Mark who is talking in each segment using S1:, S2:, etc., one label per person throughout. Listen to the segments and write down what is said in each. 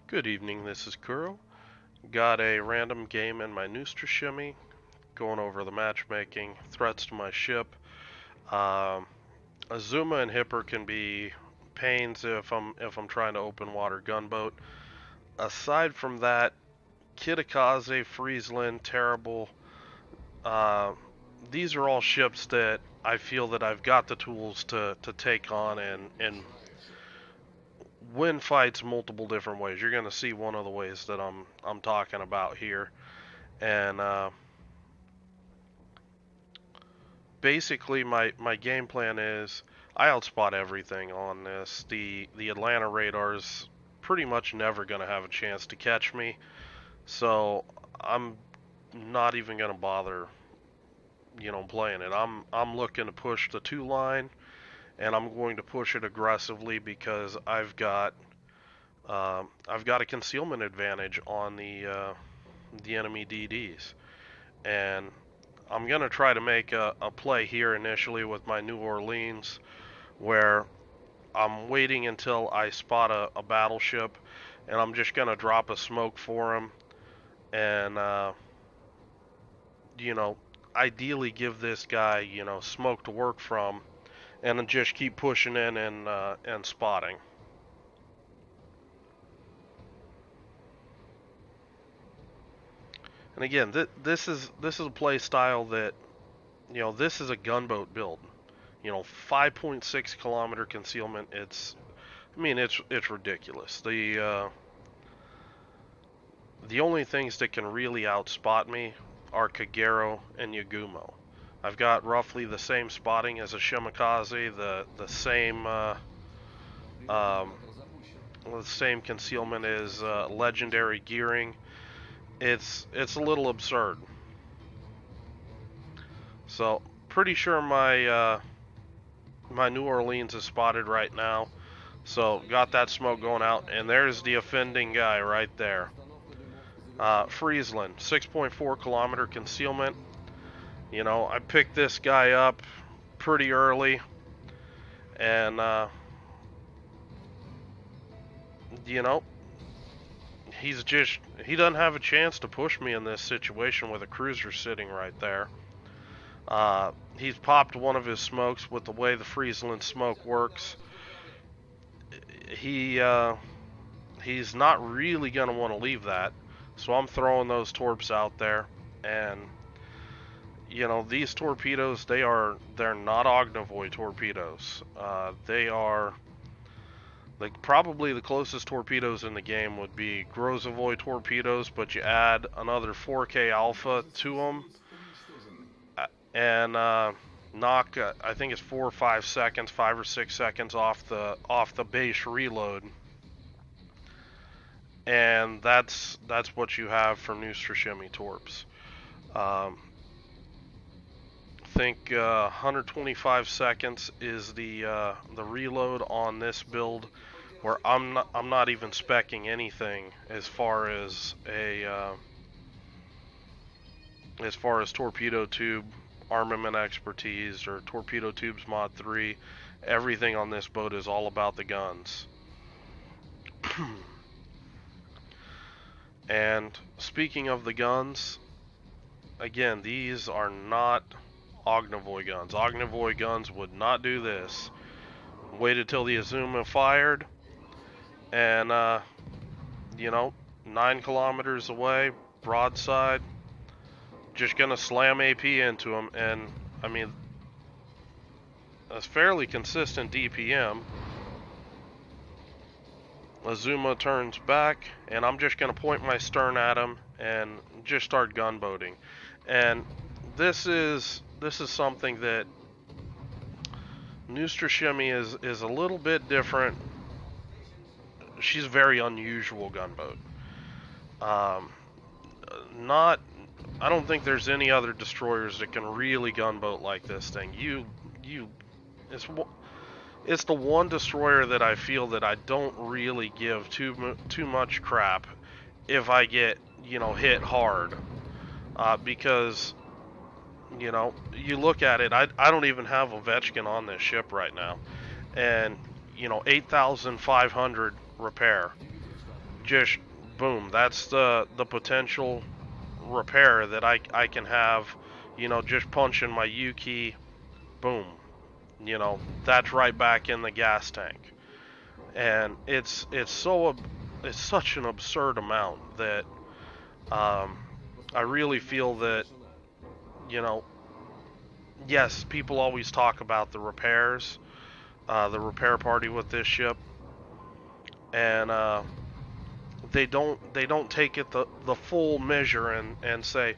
S1: Good evening, this is Kuro. Got a random game in my Neustrashimy, going over the matchmaking, threats to my ship. Um, Azuma and Hipper can be pains if I'm trying to open water gunboat. Aside from that, Kitakaze, Friesland, Terrible. Uh, these are all ships that I feel that I've got the tools to take on and win fights multiple different ways. You're gonna see one of the ways that I'm talking about here. And basically my game plan is I outspot everything on this. The Atlanta radar's pretty much never going to have a chance to catch me. So I'm not even going to bother, playing it. I'm looking to push the 2 line, and I'm going to push it aggressively because I've got a concealment advantage on the enemy DDs. And I'm going to try to make a play here initially with my New Orleans where I'm waiting until I spot a battleship and I'm just going to drop a smoke for him and, you know, ideally give this guy, smoke to work from and then just keep pushing in and spotting. And again, this is a play style that, this is a gunboat build. 5.6 kilometer concealment. It's ridiculous. The only things that can really outspot me are Kagero and Yagumo. I've got roughly the same spotting as a Shimakaze, um, the same concealment as legendary gearing. It's a little absurd. So pretty sure my New Orleans is spotted right now. So got that smoke going out, and there's the offending guy right there. Friesland, 6.4 kilometer concealment. I picked this guy up pretty early, and you know, he doesn't have a chance to push me in this situation with a cruiser sitting right there. He's popped one of his smokes with the way the Friesland smoke works. He he's not really gonna want to leave that, so I'm throwing those torps out there, and these torpedoes, they're not Ognivoy torpedoes. They are like probably the closest torpedoes in the game would be Grozavoy torpedoes, but you add another 4K alpha to them and knock I think it's 4 or 5 seconds, 5 or 6 seconds off the base reload, and that's what you have from Neustrashimy torps. Um, think 125 seconds is the reload on this build, where I'm not even specking anything as far as torpedo tube armament expertise or torpedo tubes mod 3. Everything on this boat is all about the guns. And speaking of the guns, again, these are not Ognivoy guns. Ognivoy guns would not do this. Waited till the Azuma fired, and you know, 9 kilometers away, broadside, just gonna slam AP into him, and I mean, a fairly consistent DPM. Azuma turns back, and I'm just gonna point my stern at him and just start gunboating. And this is something that Neustrashimy is a little bit different. She's a very unusual gunboat. Um, not, I don't think there's any other destroyers that can really gunboat like this thing. It's it's the one destroyer that I feel that I don't really give too much crap if I get hit hard, because you look at it. I don't even have Ovechkin on this ship right now, and 8,500 repair. just boom, that's the potential repair that I can have, just punching my U key, boom, that's right back in the gas tank. And it's such an absurd amount that I really feel that, you know, yes, people always talk about the repairs, the repair party with this ship, and they don't take it the full measure and say,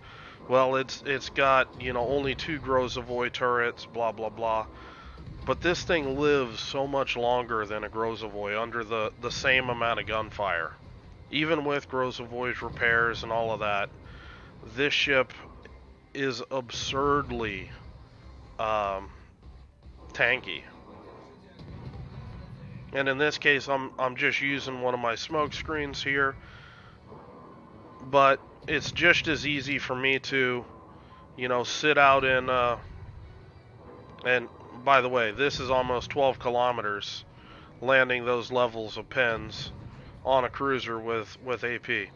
S1: well, it's got only 2 Grozavoy turrets, blah blah blah. But this thing lives so much longer than a Grozavoy under the same amount of gunfire. Even with Grozavoy's repairs and all of that, this ship is absurdly um, tanky. And in this case, I'm just using one of my smoke screens here, but it's just as easy for me to, sit out in. And by the way, this is almost 12 kilometers landing those levels of pens on a cruiser with AP.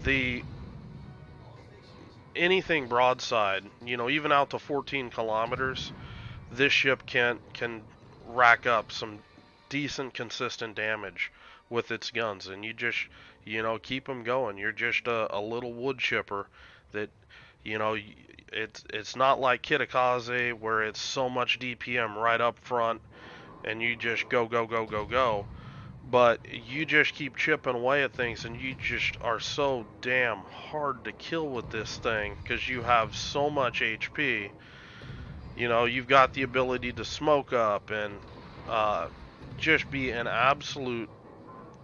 S1: The anything broadside, even out to 14 kilometers, this ship can rack up some decent consistent damage with its guns, and you just keep them going. You're just a little wood chipper that you know it's not like Kitakaze where it's so much DPM right up front and you just go go go go go, but you just keep chipping away at things, and you just are so damn hard to kill with this thing because you have so much HP. You've got the ability to smoke up and uh, just be an absolute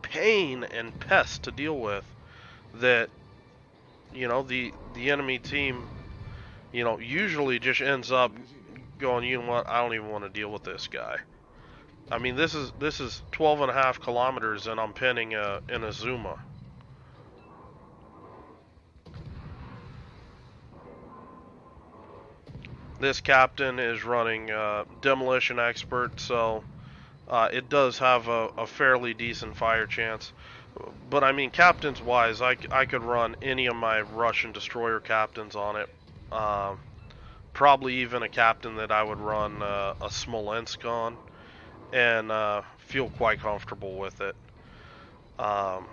S1: pain and pest to deal with. That the enemy team usually just ends up going, you know what, I don't even want to deal with this guy. I mean, this is 12 and a half kilometers, and I'm pinning an Azuma. This captain is running Demolition Expert, so it does have a fairly decent fire chance. But I mean, captains wise, I could run any of my Russian destroyer captains on it. Probably even a captain that I would run a Smolensk on, and feel quite comfortable with it. Um,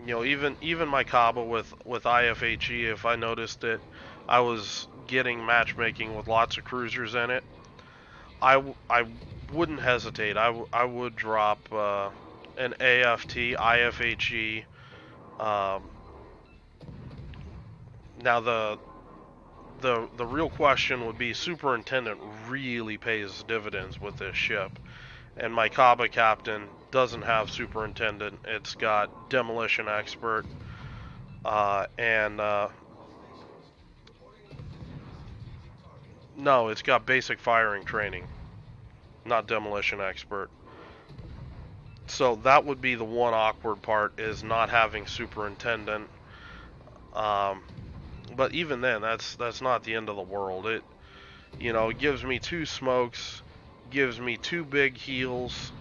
S1: even my Kaba with IFHE, if I noticed that I was getting matchmaking with lots of cruisers in it, I wouldn't hesitate. I would drop an AFT IFHE. Um, Now the real question would be, Superintendent really pays dividends with this ship, and my Kaba captain doesn't have Superintendent. It's got Demolition Expert and no, it's got basic firing training, not Demolition Expert. So that would be the one awkward part, is not having Superintendent. Um, but even then, that's not the end of the world. It gives me 2 smokes, gives me 2 big heals.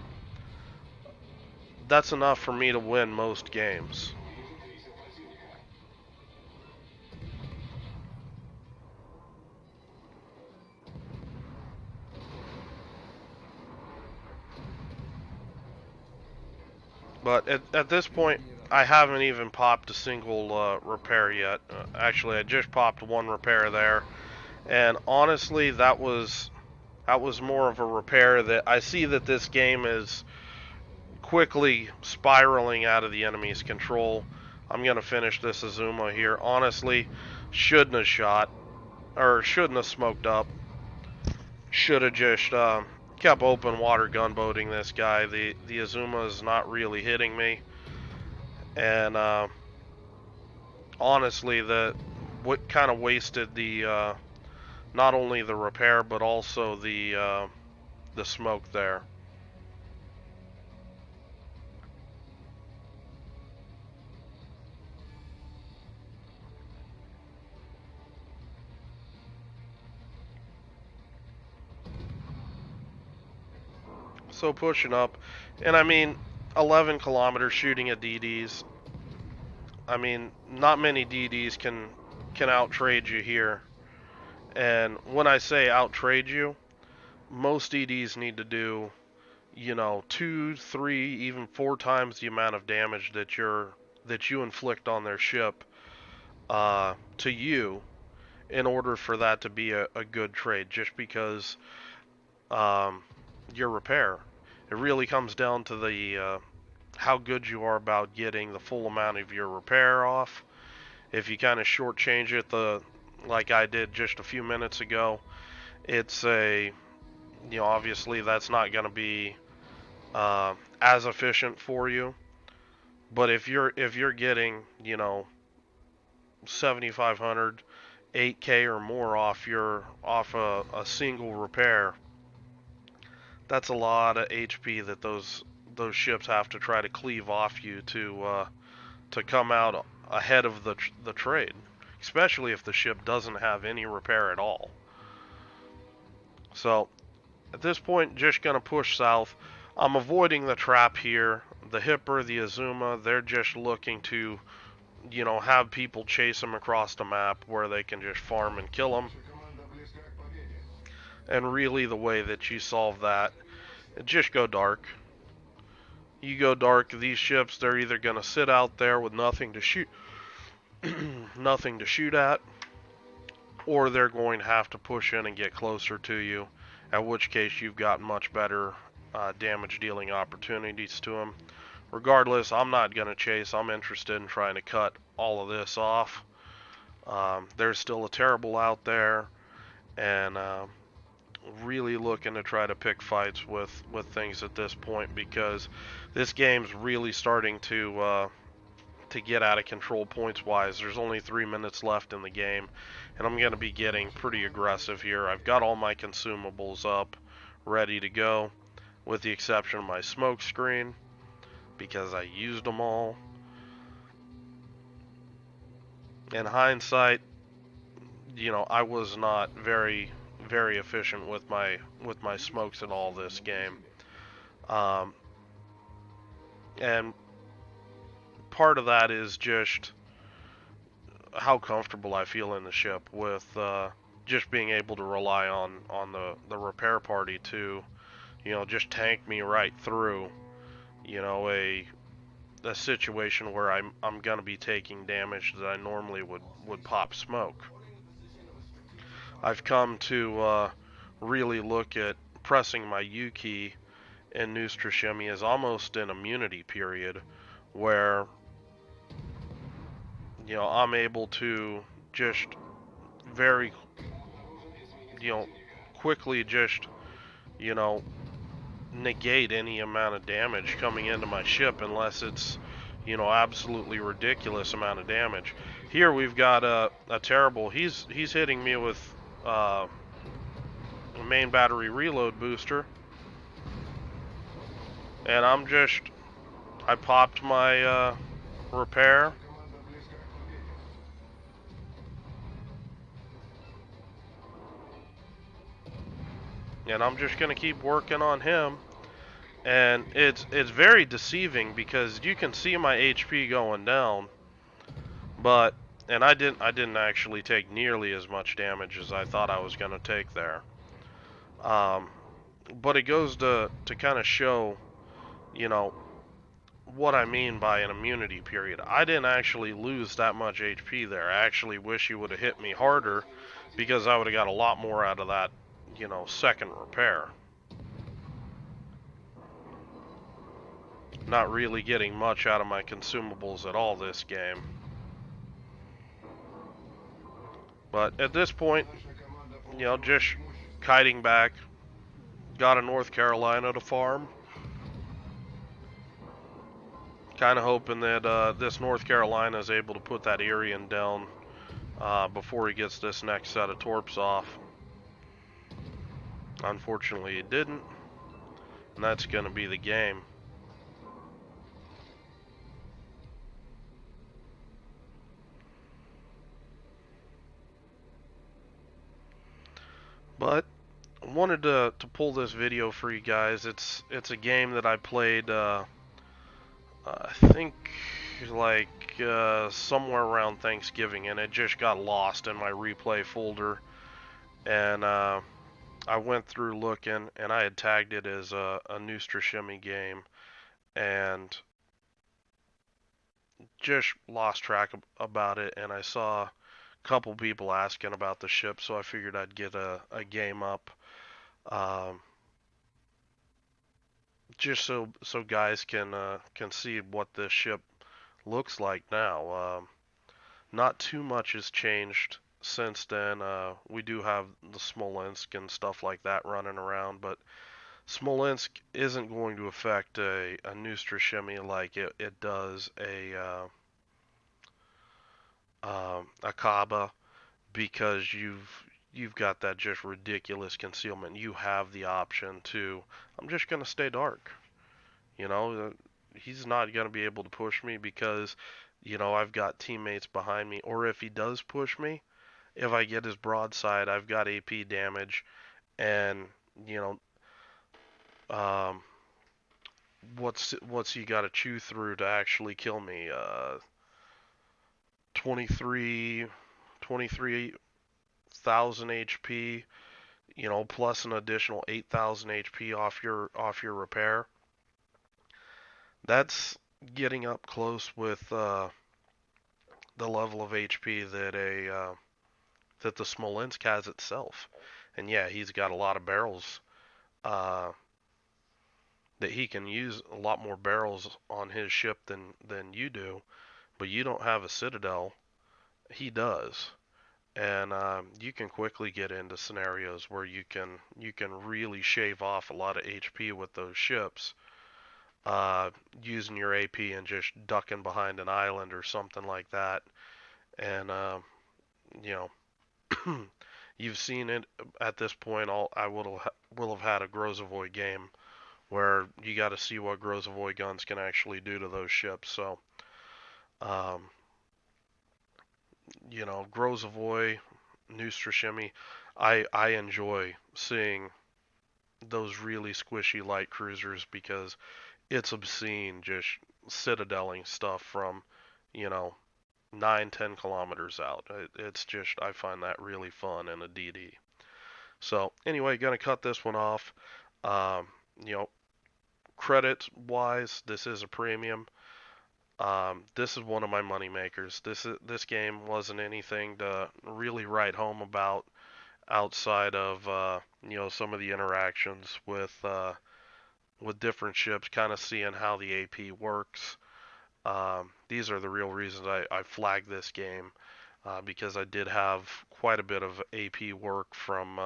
S1: That's enough for me to win most games. But at this point, I haven't even popped a single repair yet. Actually, I just popped 1 repair there, and honestly, that was more of a repair that I see that this game is quickly spiraling out of the enemy's control. I'm gonna finish this Azuma here. Honestly, shouldn't have shot, or shouldn't have smoked up. Should have just kept open water gunboating this guy. The Azuma is not really hitting me, and honestly, what kind of wasted the not only the repair but also the smoke there. So pushing up, and I mean, 11 kilometers shooting at DDs. I mean, not many DDs can outtrade you here. And when I say outtrade you, most DDs need to do, you know, 2, 3, even 4 times the amount of damage that you inflict on their ship to you in order for that to be a good trade. Just because your repair, it really comes down to the how good you are about getting the full amount of your repair off. If you kind of shortchange it, like I did just a few minutes ago, it's a, you know, obviously that's not going to be as efficient for you. But if you're getting, you know, 7,500, 8K or more off a single repair, that's a lot of HP that those ships have to try to cleave off you to come out ahead of the trade, especially if the ship doesn't have any repair at all. So at this point, just gonna push south. I'm avoiding the trap here. The Hipper, the Azuma, they're just looking to, you know, have people chase them across the map where they can just farm and kill them. And really, the way that you solve that, just go dark. You go dark, these ships, they're either gonna sit out there with nothing to shoot, nothing to shoot at, or they're going to have to push in and get closer to you, at which case you've got much better damage dealing opportunities to them. Regardless, I'm not going to chase. I'm interested in trying to cut all of this off. There's still a terrible out there, and really looking to try to pick fights with things at this point, because this game's really starting to get out of control points wise. There's only 3 minutes left in the game, and I'm going to be getting pretty aggressive here. I've got all my consumables up, ready to go, with the exception of my smoke screen, because I used them all. In hindsight, you know, I was not very efficient with my smokes in all this game. And part of that is just how comfortable I feel in the ship with just being able to rely on the repair party to, you know, just tank me right through, you know, a situation where I'm gonna be taking damage that I normally would pop smoke. I've come to really look at pressing my U key in Neustrashimy as almost an immunity period, where, you know, I'm able to just very, you know, quickly just, you know, negate any amount of damage coming into my ship, unless it's, you know, absolutely ridiculous amount of damage. Here we've got a terrible, he's hitting me with a main battery reload booster, and I popped my repair. And I'm just gonna keep working on him. And it's very deceiving, because you can see my HP going down, but and I didn't actually take nearly as much damage as I thought I was gonna take there. But it goes to kind of show, you know, what I mean by an immunity period. I didn't actually lose that much HP there. I actually wish you would have hit me harder, because I would have got a lot more out of that, you know, second repair. Not really getting much out of my consumables at all this game. But at this point, you know, just kiting back. Got a North Carolina to farm. Kind of hoping that this North Carolina is able to put that Irian down before he gets this next set of torps off. Unfortunately, it didn't, and that's going to be the game. But wanted to pull this video for you guys. It's a game that I played. I think like somewhere around Thanksgiving, and it just got lost in my replay folder. And I went through looking, and I had tagged it as a Neustrashimy game, and just lost track about it. And I saw a couple people asking about the ship, so I figured I'd get a game up, um, just so guys can see what this ship looks like now. Not too much has changed since then. We do have the Smolensk and stuff like that running around, but Smolensk isn't going to affect a Neustrashimy like it does a Kaba, because you've got that just ridiculous concealment. You have the option to, I'm just gonna stay dark. You know, he's not gonna be able to push me because, I've got teammates behind me. Or if he does push me, if I get his broadside, I've got AP damage, and you um, what's he got to chew through to actually kill me? 23, 23,000 HP, plus an additional 8,000 HP off your repair. That's getting up close with the level of HP that the Smolensk has itself. And yeah, he's got a lot of barrels uh, that he can use, a lot more barrels on his ship than you do, but you don't have a citadel. He does, and you can quickly get into scenarios where you can really shave off a lot of HP with those ships, using your AP and just ducking behind an island or something like that. And you know, you've seen it at this point. I will have had a Grozavoy game where you got to see what Grozavoy guns can actually do to those ships. So, um, Grozavoy, Neustrashimy, I enjoy seeing those really squishy light cruisers because it's obscene just citadeling stuff from, you know, 9-10 kilometers out. It's just, I find that really fun in a DD. So anyway, gonna cut this one off. Um, you know, credit wise, this is a premium. This is one of my money makers. This game wasn't anything to really write home about outside of some of the interactions with different ships, kind of seeing how the AP works. These are the real reasons I flagged this game, because I did have quite a bit of AP work from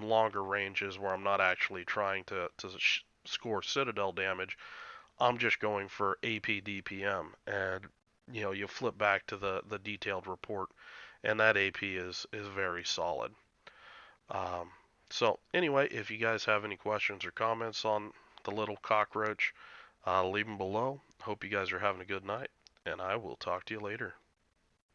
S1: longer ranges where I'm not actually trying to score citadel damage. I'm just going for AP DPM, and you flip back to the detailed report, and that AP is very solid. Um, so anyway, if you guys have any questions or comments on the little cockroach, leave them below. Hope you guys are having a good night, and I will talk to you later.